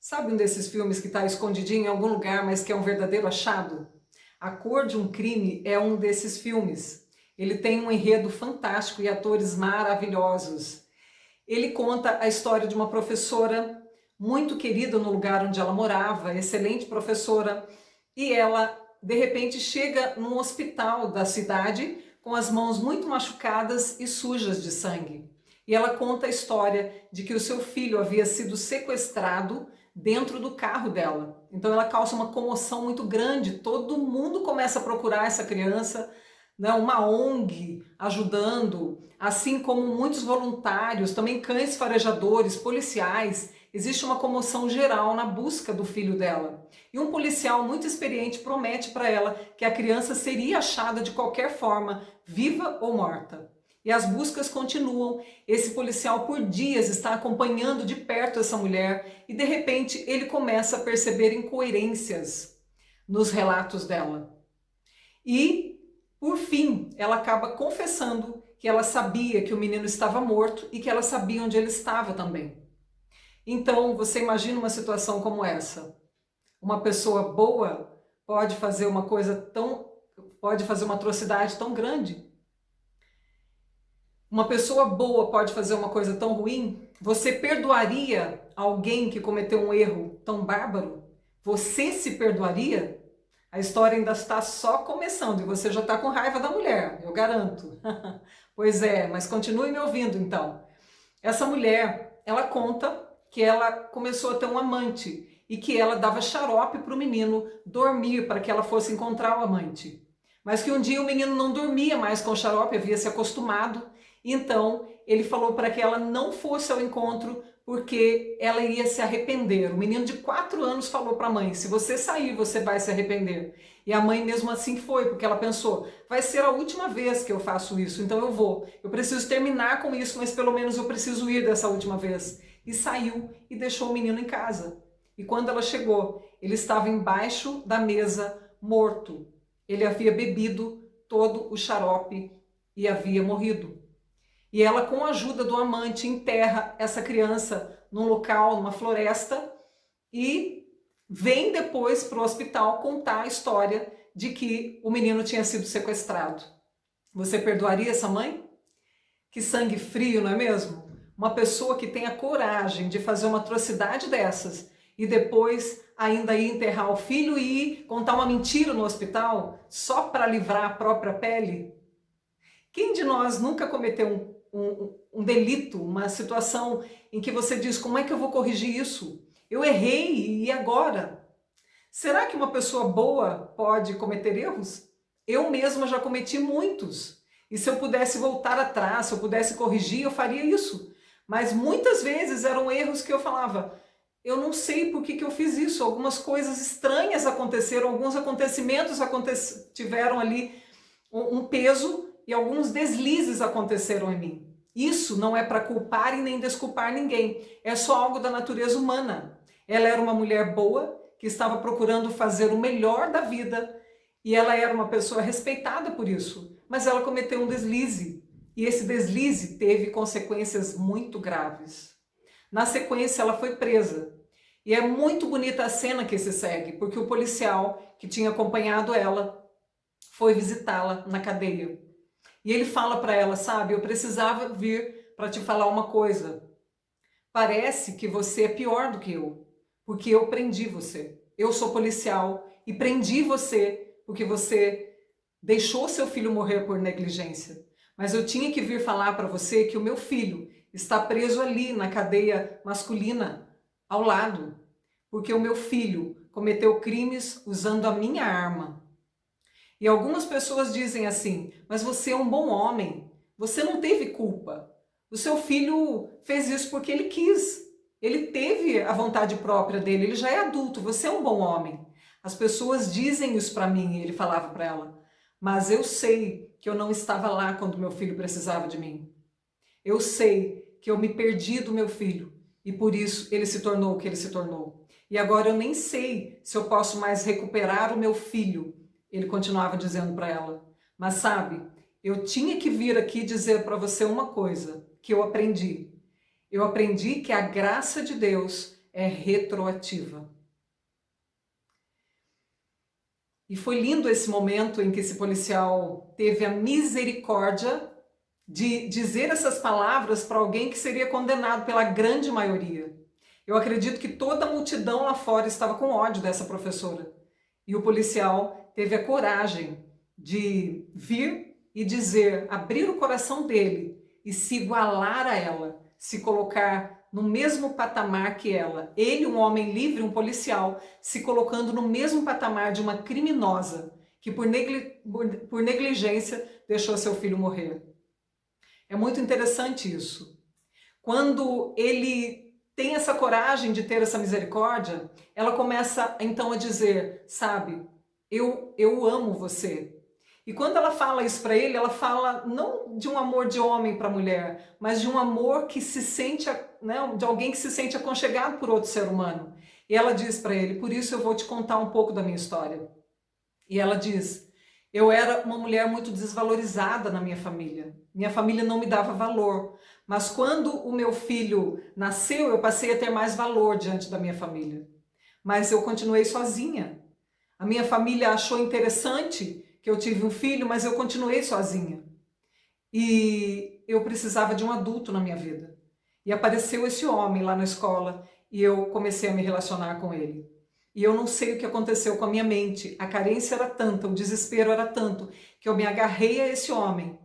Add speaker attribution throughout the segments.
Speaker 1: Sabe um desses filmes que está escondidinho em algum lugar, mas que é um verdadeiro achado? A Cor de um Crime é um desses filmes. Ele tem um enredo fantástico e atores maravilhosos. Ele conta a história de uma professora muito querida no lugar onde ela morava, excelente professora, e ela de repente chega num hospital da cidade com as mãos muito machucadas e sujas de sangue. E ela conta a história de que o seu filho havia sido sequestrado dentro do carro dela. Então ela causa uma comoção muito grande, todo mundo começa a procurar essa criança, né? Uma ONG ajudando, assim como muitos voluntários, também cães farejadores, policiais. Existe uma comoção geral na busca do filho dela. E um policial muito experiente promete para ela que a criança seria achada de qualquer forma, viva ou morta. E as buscas continuam. Esse policial por dias está acompanhando de perto essa mulher e de repente ele começa a perceber incoerências nos relatos dela. E, por fim, ela acaba confessando que ela sabia que o menino estava morto e que ela sabia onde ele estava também. Então, você imagina uma situação como essa? Uma pessoa boa pode fazer pode fazer uma atrocidade tão grande? Uma pessoa boa pode fazer uma coisa tão ruim? Você perdoaria alguém que cometeu um erro tão bárbaro? Você se perdoaria? A história ainda está só começando e você já está com raiva da mulher, eu garanto. Pois é, mas continue me ouvindo então. Essa mulher, ela conta que ela começou a ter um amante e que ela dava xarope para o menino dormir para que ela fosse encontrar o amante. Mas que um dia o menino não dormia mais com o xarope, havia se acostumado. Então ele falou para que ela não fosse ao encontro porque ela iria se arrepender. O menino de 4 anos falou para a mãe: se você sair, você vai se arrepender. E a mãe mesmo assim foi, porque ela pensou: vai ser a última vez que eu faço isso, então eu vou. Eu preciso terminar com isso, mas pelo menos eu preciso ir dessa última vez. E saiu e deixou o menino em casa. E quando ela chegou, ele estava embaixo da mesa, morto. Ele havia bebido todo o xarope e havia morrido. E ela, com a ajuda do amante, enterra essa criança num local, numa floresta, e vem depois para o hospital contar a história de que o menino tinha sido sequestrado. Você perdoaria essa mãe? Que sangue frio, não é mesmo? Uma pessoa que tem a coragem de fazer uma atrocidade dessas e depois ainda ir enterrar o filho e ir contar uma mentira no hospital só para livrar a própria pele? Quem de nós nunca cometeu um delito, uma situação em que você diz: como é que eu vou corrigir isso? Eu errei e agora? Será que uma pessoa boa pode cometer erros? Eu mesma já cometi muitos. E se eu pudesse voltar atrás, se eu pudesse corrigir, eu faria isso. Mas muitas vezes eram erros que eu falava: eu não sei por que eu fiz isso. Algumas coisas estranhas aconteceram, alguns acontecimentos tiveram ali um peso e alguns deslizes aconteceram em mim. Isso não é para culpar e nem desculpar ninguém, é só algo da natureza humana. Ela era uma mulher boa, que estava procurando fazer o melhor da vida, e ela era uma pessoa respeitada por isso, mas ela cometeu um deslize, e esse deslize teve consequências muito graves. Na sequência, ela foi presa, e é muito bonita a cena que se segue, porque o policial que tinha acompanhado ela foi visitá-la na cadeia. E ele fala para ela: sabe, eu precisava vir para te falar uma coisa. Parece que você é pior do que eu, porque eu prendi você. Eu sou policial e prendi você porque você deixou seu filho morrer por negligência. Mas eu tinha que vir falar para você que o meu filho está preso ali na cadeia masculina, ao lado, porque o meu filho cometeu crimes usando a minha arma. E algumas pessoas dizem assim: mas você é um bom homem, você não teve culpa. O seu filho fez isso porque ele quis. Ele teve a vontade própria dele, ele já é adulto, você é um bom homem. As pessoas dizem isso para mim, ele falava para ela. Mas eu sei que eu não estava lá quando meu filho precisava de mim. Eu sei que eu me perdi do meu filho e por isso ele se tornou o que ele se tornou. E agora eu nem sei se eu posso mais recuperar o meu filho. Ele continuava dizendo para ela: mas sabe, eu tinha que vir aqui dizer para você uma coisa que eu aprendi. Eu aprendi que a graça de Deus é retroativa. E foi lindo esse momento em que esse policial teve a misericórdia de dizer essas palavras para alguém que seria condenado pela grande maioria. Eu acredito que toda a multidão lá fora estava com ódio dessa professora. E o policial teve a coragem de vir e dizer, abrir o coração dele e se igualar a ela, se colocar no mesmo patamar que ela. Ele, um homem livre, um policial, se colocando no mesmo patamar de uma criminosa que por negligência deixou seu filho morrer. É muito interessante isso. Quando ele tem essa coragem de ter essa misericórdia, ela começa então a dizer, sabe, eu amo você. E quando ela fala isso para ele, ela fala não de um amor de homem para mulher, mas de um amor que se sente, né, de alguém que se sente aconchegado por outro ser humano. E ela diz para ele, por isso eu vou te contar um pouco da minha história. E ela diz, eu era uma mulher muito desvalorizada na minha família. Minha família não me dava valor. Mas quando o meu filho nasceu, eu passei a ter mais valor diante da minha família. Mas eu continuei sozinha. A minha família achou interessante que eu tive um filho, mas eu continuei sozinha. E eu precisava de um adulto na minha vida. E apareceu esse homem lá na escola e eu comecei a me relacionar com ele. E eu não sei o que aconteceu com a minha mente. A carência era tanta, o desespero era tanto, que eu me agarrei a esse homem.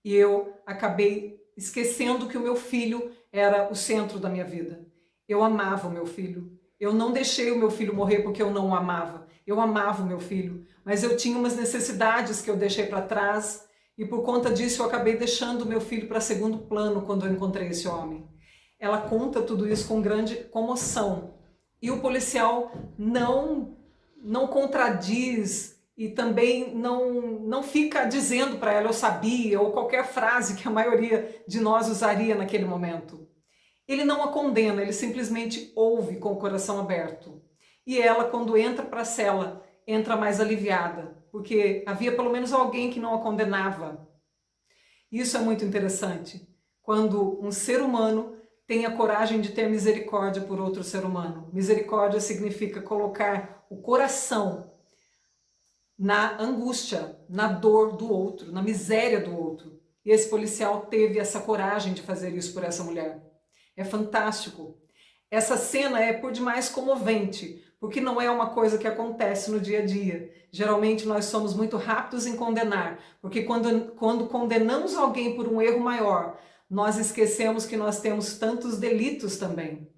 Speaker 1: E eu acabei esquecendo que o meu filho era o centro da minha vida. Eu amava o meu filho. Eu não deixei o meu filho morrer porque eu não o amava. Eu amava o meu filho, mas eu tinha umas necessidades que eu deixei para trás e por conta disso eu acabei deixando o meu filho para segundo plano quando eu encontrei esse homem. Ela conta tudo isso com grande comoção e o policial não contradiz e também não fica dizendo para ela eu sabia ou qualquer frase que a maioria de nós usaria naquele momento. Ele não a condena, ele simplesmente ouve com o coração aberto. E ela, quando entra para a cela, entra mais aliviada, porque havia pelo menos alguém que não a condenava. Isso é muito interessante, quando um ser humano tem a coragem de ter misericórdia por outro ser humano. Misericórdia significa colocar o coração na angústia, na dor do outro, na miséria do outro. E esse policial teve essa coragem de fazer isso por essa mulher. É fantástico. Essa cena é por demais comovente, porque não é uma coisa que acontece no dia a dia. Geralmente nós somos muito rápidos em condenar, porque quando condenamos alguém por um erro maior, nós esquecemos que nós temos tantos delitos também.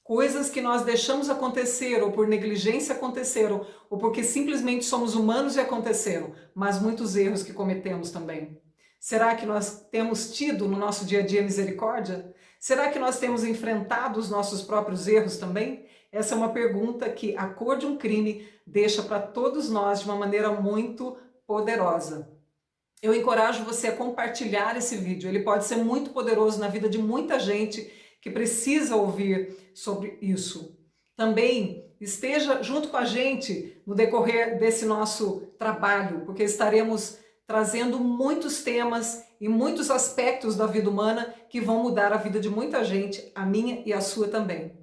Speaker 1: Coisas que nós deixamos acontecer, ou por negligência aconteceram, ou porque simplesmente somos humanos e aconteceram, mas muitos erros que cometemos também. Será que nós temos tido no nosso dia a dia misericórdia? Será que nós temos enfrentado os nossos próprios erros também? Essa é uma pergunta que a cor de um crime deixa para todos nós de uma maneira muito poderosa. Eu encorajo você a compartilhar esse vídeo, ele pode ser muito poderoso na vida de muita gente que precisa ouvir sobre isso. Também esteja junto com a gente no decorrer desse nosso trabalho, porque estaremos trazendo muitos temas e muitos aspectos da vida humana que vão mudar a vida de muita gente, a minha e a sua também.